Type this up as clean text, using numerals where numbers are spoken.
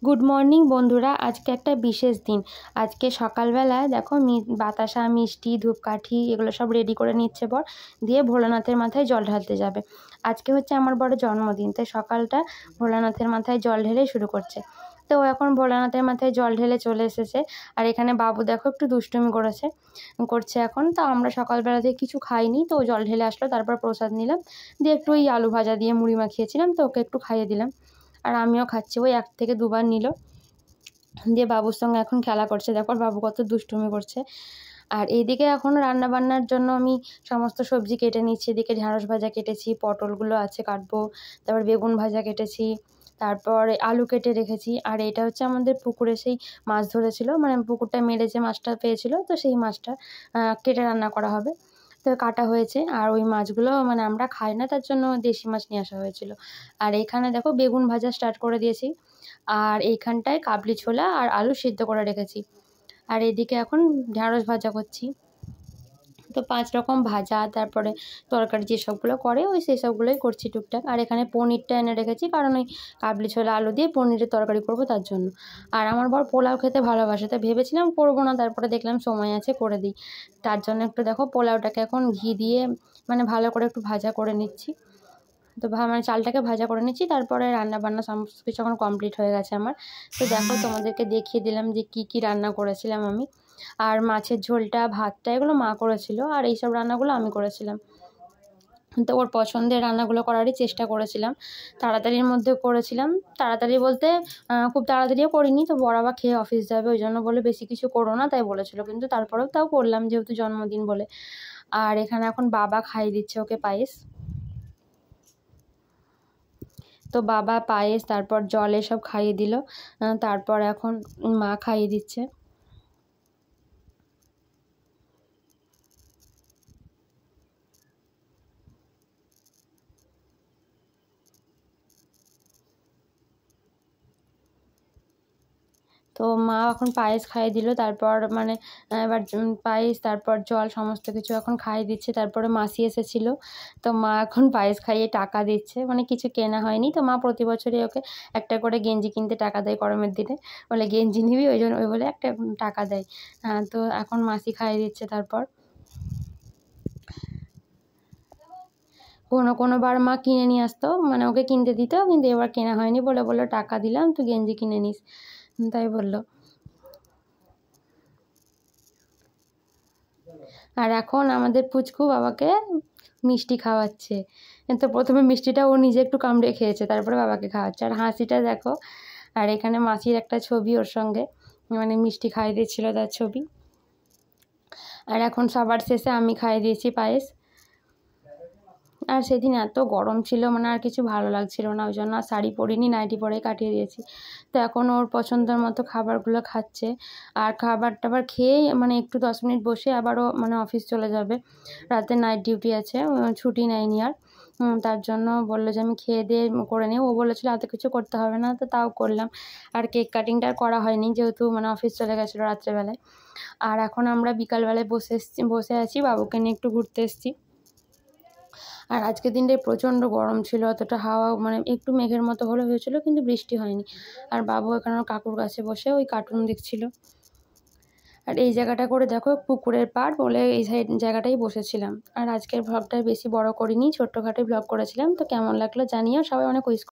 Good morning বন্ধুরা। আজকে একটা বিশেষ দিন। আজকে সকালবেলায় দেখো বাতাসা, মিষ্টি, ধূপকাঠি এগুলো সব রেডি করে নিচ্ছে বর, দিয়ে ভোলানাথের মাথায় জল ঢালতে যাবে। আজকে হচ্ছে আমার বড় জন্মদিন, তাই সকালটা ভোলানাথের মাথায় জল ঢেলে শুরু করছে। তো ও এখন ভোলানাথের মাথায় জল ঢেলে চলে এসেছে। আর এখানে বাবু দেখো একটু দুষ্টুমি করছে এখন। তো আমরা সকালবেলা থেকে কিছু খাইনি, তো ও জল ঢেলে আসলো, তারপর প্রসাদ নিলাম, দিয়ে একটু ওই আলু ভাজা দিয়ে মুড়ি মাখিয়েছিলাম, তো ওকে একটু খাইয়ে দিলাম। আর আমিও খাচ্ছি, ওই 1 থেকে 2 বার নিল, দিয়ে বাবুর সঙ্গে এখন খেলা করছে। দেখো বাবু কত দুষ্টুমি করছে। আর এইদিকে এখন রান্না বান্নার জন্য আমি সমস্ত সবজি কেটে নিচ্ছি। এদিকে ঢ্যাঁড়স ভাজা কেটেছি, পটলগুলো আছে কাটবো, তারপর বেগুন ভাজা কেটেছি, তারপর আলু কেটে রেখেছি। আর এটা হচ্ছে আমাদের পুকুরে সেই মাছ ধরেছিল, মানে পুকুরটা মেরে যে মাছটা পেয়েছিল, তো সেই মাছটা কেটে রান্না করা হবে। তো কাটা হয়েছে, আর ওই মাছগুলো মানে আমরা খাই না, তার জন্য দেশি মাছ নিয়ে আসা হয়েছিল। আর এখানে দেখো বেগুন ভাজা স্টার্ট করে দিয়েছি, আর এইখানটায় কাবলি ছোলা আর আলু সিদ্ধ করে রেখেছি। আর এদিকে এখন ঢ্যাঁড়স ভাজা করছি। তো 5 রকম ভাজা, তারপরে তরকারি যেসবগুলো করে ওই সেই সবগুলোই করছি টুকটাক। আর এখানে পনিরটা এনে রেখেছি, কারণ ওই কাবলি ছোলা আলু দিয়ে পনিরের তরকারি করব তার জন্য। আর আমার বর পোলাও খেতে ভালোবাসে, তাই ভেবেছিলাম করবো না, তারপরে দেখলাম সময় আছে করে দিই। তার জন্য একটু দেখো পোলাওটাকে এখন ঘি দিয়ে মানে ভালো করে একটু ভাজা করে নিচ্ছি। তো মানে চালটাকে ভাজা করে নিচ্ছি, তারপরে রান্নাবান্না সমস্ত কিছু এখন কমপ্লিট হয়ে গেছে আমার। তো দেখো তোমাদেরকে দেখিয়ে দিলাম যে কি কি রান্না করেছিলাম আমি। আর মাছের ঝোলটা, ভাতটা এগুলো মা করেছিল, আর এইসব রান্নাগুলো আমি করেছিলাম। তো ওর পছন্দের রান্নাগুলো করারই চেষ্টা করেছিলাম, তাড়াতাড়ির মধ্যে করেছিলাম। তাড়াতাড়ি বলতে খুব তাড়াতাড়িও করিনি, তো বড় বাবা খেয়ে অফিস যাবে, ওই জন্য বলে বেশি কিছু করো না, তাই বলেছিল, কিন্তু তারপরেও তাও করলাম যেহেতু জন্মদিন বলে। আর এখানে এখন বাবা খাইয়ে দিচ্ছে ওকে পায়েস। তো বাবা পায়েস, তারপর জল এসব খাইয়ে দিল, তারপর এখন মা খাইয়ে দিচ্ছে। তো মা এখন পায়েস খাইয়ে দিল, তারপর মানে এবার পায়েস, তারপর জল সমস্ত কিছু এখন খাইয়ে দিচ্ছে। তারপরে মাসি এসেছিলো, তো মা এখন পায়েস খাইয়ে টাকা দিচ্ছে, মানে কিছু কেনা হয়নি। তো মা প্রতি বছরই ওকে একটা করে গেঞ্জি কিনতে টাকা দেয় গরমের দিনে, বলে গেঞ্জি নিবি, ওই জন্য ওই বলে একটা টাকা দেয়। তো এখন মাসি খাইয়ে দিচ্ছে। তারপর কোনো বার মা কিনে নিয়ে আসতো, মানে ওকে কিনতে দিত, কিন্তু এবার কেনা হয়নি বলে বললো টাকা দিলাম তুই গেঞ্জি কিনে নিস, তাই বললো। আর এখন আমাদের পুচকু বাবাকে মিষ্টি খাওয়াচ্ছে। তো প্রথমে মিষ্টিটা ও নিজে একটু কামড়ে খেয়েছে, তারপরে বাবাকে খাওয়াচ্ছে। আর হাসিটা দেখো। আর এখানে মাসির একটা ছবি ওর সঙ্গে, মানে মিষ্টি খাইয়ে দিয়েছিল তার ছবি। আর এখন সবার শেষে আমি খাইয়ে দিয়েছি পায়েস। আর সেদিন এত গরম ছিল, মানে আর কিছু ভালো লাগছিল না, ওই জন্য আর শাড়ি পরিনি, নাইটি পরেই কাটিয়ে দিয়েছি। তো এখন ওর পছন্দের মতো খাবারগুলো খাচ্ছে। আর খাবার টাবার খেয়েই মানে একটু 10 মিনিট বসে আবারও মানে অফিস চলে যাবে, রাতে নাইট ডিউটি আছে, ছুটি নেয়নি আর। তার জন্য বললো যে আমি খেয়ে দিয়ে করে নিই। ও বলেছিল এত কিছু করতে হবে না, তো তাও করলাম। আর কেক কাটিংটা আর করা হয়নি, যেহেতু মানে অফিস চলে গেছিলো রাত্রেবেলায়। আর এখন আমরা বিকালবেলায় বসে আছি, বাবুকে নিয়ে একটু ঘুরতে এসেছি। আর আজকের দিনটায় প্রচণ্ড গরম ছিল, অতটা হাওয়া মানে একটু মেঘের মতো হয়েছিল, কিন্তু বৃষ্টি হয়নি। আর বাবু এখানে কাকুর কাছে বসে ওই কার্টুন দেখছিল। আর এই জায়গাটা করে দেখো পুকুরের পাড় বলে এই জায়গাটাই বসেছিলাম। আর আজকের ভ্লগটা বেশি বড় করিনি, ছোট্টখাটোই ভ্লগ করেছিলাম। তো কেমন লাগলো জানিও, সবাই অনেক উইশ